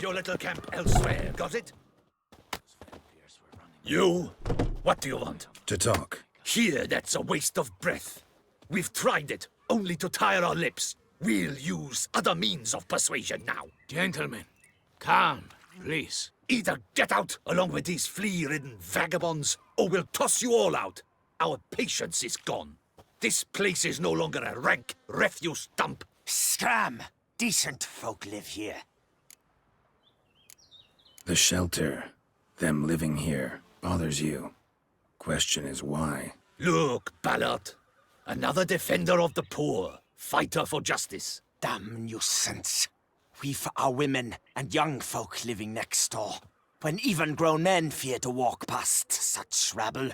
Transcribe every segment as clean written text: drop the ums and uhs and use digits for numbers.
Your little camp elsewhere, got it? You? What do you want? To talk. Here, that's a waste of breath. We've tried it, only to tire our lips. We'll use other means of persuasion now. Gentlemen, calm, please. Either get out along with these flea-ridden vagabonds, or we'll toss you all out. Our patience is gone. This place is no longer a rank refuse dump. Scram! Decent folk live here. The shelter, them living here, bothers you. Question is why? Look, Ballard. Another defender of the poor. Fighter for justice. Damn nuisance. We've our women and young folk living next door, when even grown men fear to walk past such rabble.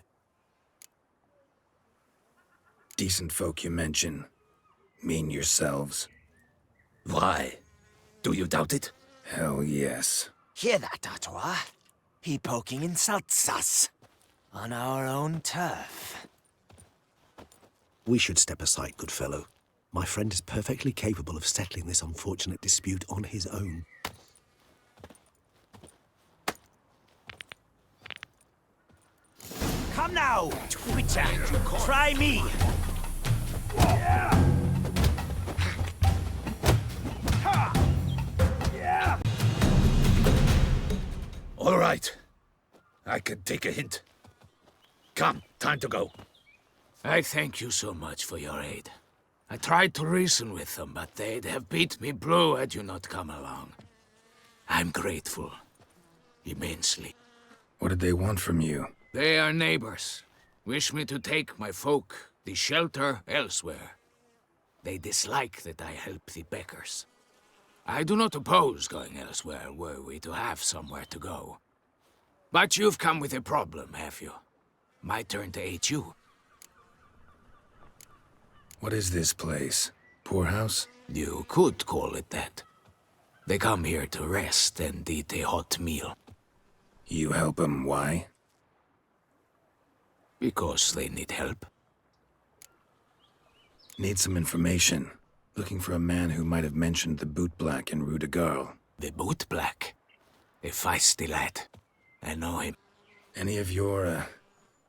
Decent folk you mention. Mean yourselves? Why? Do you doubt it? Hell yes. Hear that, Artois? He poking insults us. On our own turf. We should step aside, good fellow. My friend is perfectly capable of settling this unfortunate dispute on his own. Come now, Twitcher. Try me. All right. I can take a hint. Come, time to go. I thank you so much for your aid. I tried to reason with them, but they'd have beat me blue had you not come along. I'm grateful. Immensely. What did they want from you? They are neighbors. Wish me to take my folk, the shelter, elsewhere. They dislike that I help the Beckers. I do not oppose going elsewhere, were we to have somewhere to go. But you've come with a problem, have you? My turn to aid you. What is this place? Poorhouse? You could call it that. They come here to rest and eat a hot meal. You help them, why? Because they need help. Need some information. Looking for a man who might have mentioned the Boot Black in Rue de Garl. The Boot Black. A feisty lad. I know him. Any of your,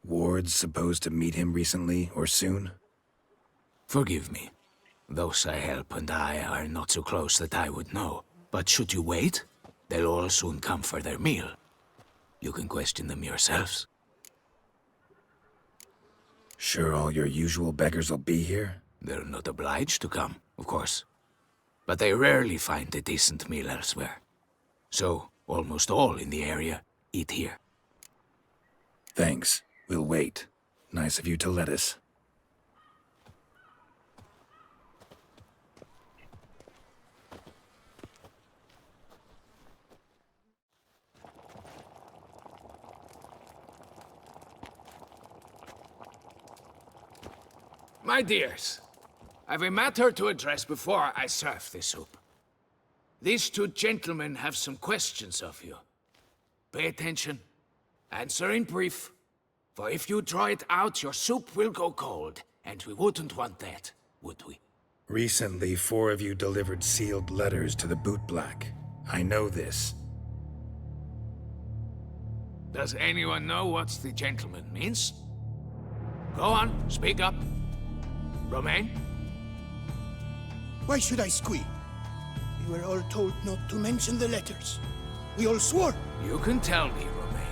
wards supposed to meet him recently or soon? Forgive me. Those I help and I are not so close that I would know. But should you wait, they'll all soon come for their meal. You can question them yourselves. Sure all your usual beggars will be here? They're not obliged to come, of course. But they rarely find a decent meal elsewhere. So, almost all in the area eat here. Thanks. We'll wait. Nice of you to let us. My dears, I've a matter to address before I serve the soup. These two gentlemen have some questions of you. Pay attention. Answer in brief. For if you draw it out, your soup will go cold. And we wouldn't want that, would we? Recently, 4 of you delivered sealed letters to the Boot Black. I know this. Does anyone know what the gentleman means? Go on, speak up. Romain? Why should I squeal? We were all told not to mention the letters. We all swore. You can tell me, Romain.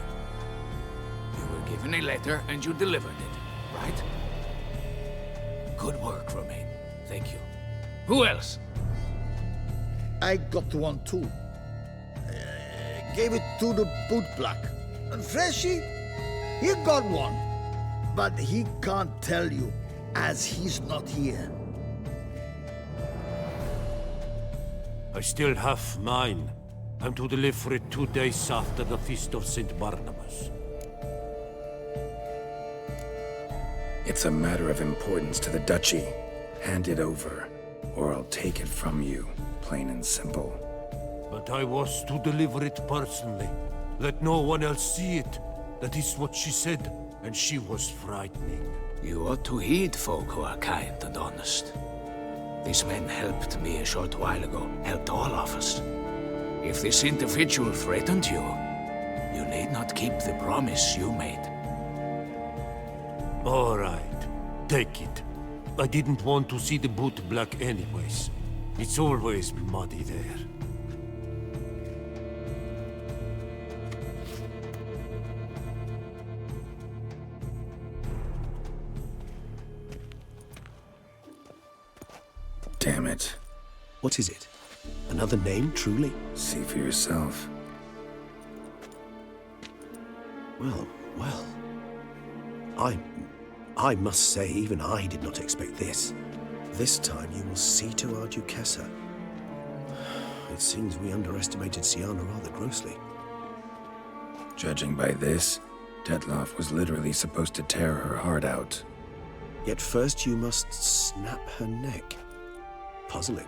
You were given a letter and you delivered it, right? Good work, Romain. Thank you. Who else? I got one too. Gave it to the Boot Black. And Freshy, he got one. But he can't tell you, as he's not here. I still have mine. I'm to deliver it 2 days after the Feast of St. Barnabas. It's a matter of importance to the Duchy. Hand it over, or I'll take it from you, plain and simple. But I was to deliver it personally. Let no one else see it. That is what she said, and she was frightening. You ought to heed folk who are kind and honest. These men helped me a short while ago, helped all of us. If this individual threatened you, you need not keep the promise you made. All right, take it. I didn't want to see the boot black anyways. It's always muddy there. Damn it. What is it? Another name, truly? See for yourself. Well. I must say, even I did not expect this. This time you will see to our Duquesa. It seems we underestimated Syanna rather grossly. Judging by this, Detloff was literally supposed to tear her heart out. Yet first you must snap her neck. Puzzling.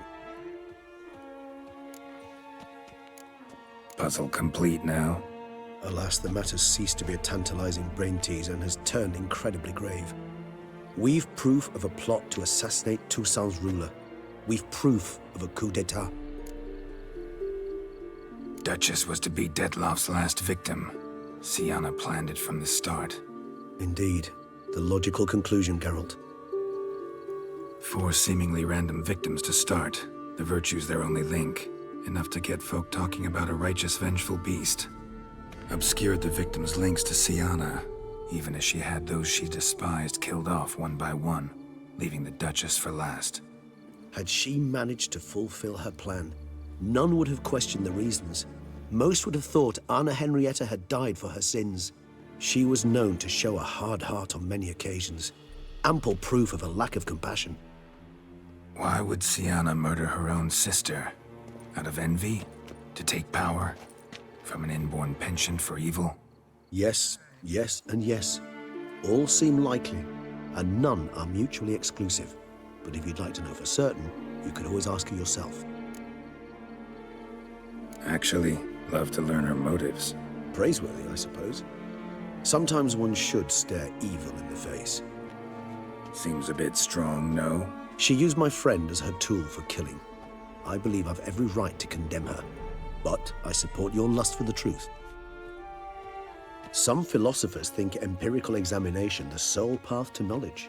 Puzzle complete now. Alas, the matter's ceased to be a tantalizing brain teaser and has turned incredibly grave. We've proof of a plot to assassinate Toussaint's ruler. We've proof of a coup d'etat. Duchess was to be Detloff's last victim. Syanna planned it from the start. Indeed. The logical conclusion, Geralt. 4 seemingly random victims to start. The virtue's their only link. Enough to get folk talking about a righteous, vengeful beast. Obscured the victims' links to Syanna, even as she had those she despised killed off one by one, leaving the Duchess for last. Had she managed to fulfill her plan, none would have questioned the reasons. Most would have thought Anna Henrietta had died for her sins. She was known to show a hard heart on many occasions. Ample proof of a lack of compassion. Why would Syanna murder her own sister? Out of envy? To take power? From an inborn penchant for evil? Yes, and yes. All seem likely, and none are mutually exclusive. But if you'd like to know for certain, you could always ask her yourself. Actually, love to learn her motives. Praiseworthy, I suppose. Sometimes one should stare evil in the face. Seems a bit strong, no? She used my friend as her tool for killing. I believe I've every right to condemn her, but I support your lust for the truth. Some philosophers think empirical examination the sole path to knowledge.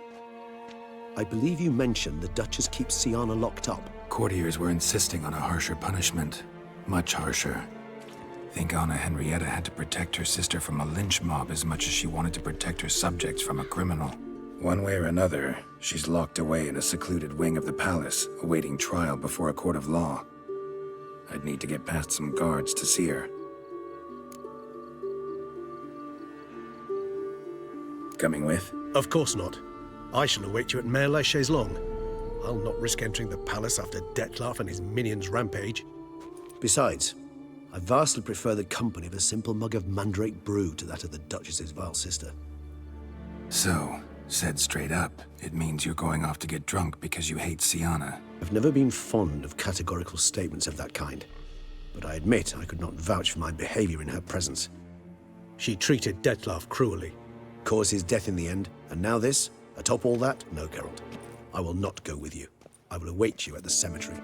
I believe you mentioned the Duchess keeps Syanna locked up. Courtiers were insisting on a harsher punishment. Much harsher. Think Anna Henrietta had to protect her sister from a lynch mob as much as she wanted to protect her subjects from a criminal. One way or another, she's locked away in a secluded wing of the palace, awaiting trial before a court of law. I'd need to get past some guards to see her. Coming with? Of course not. I shall await you at Mare la Chaise-Longue. I'll not risk entering the palace after Detloff and his minions rampage. Besides, I vastly prefer the company of a simple mug of mandrake brew to that of the Duchess's vile sister. So, said straight up, it means you're going off to get drunk because you hate Syanna. I've never been fond of categorical statements of that kind, but I admit I could not vouch for my behavior in her presence. She treated Detloff cruelly, caused his death in the end, and now this? Atop all that? No, Geralt. I will not go with you. I will await you at the cemetery.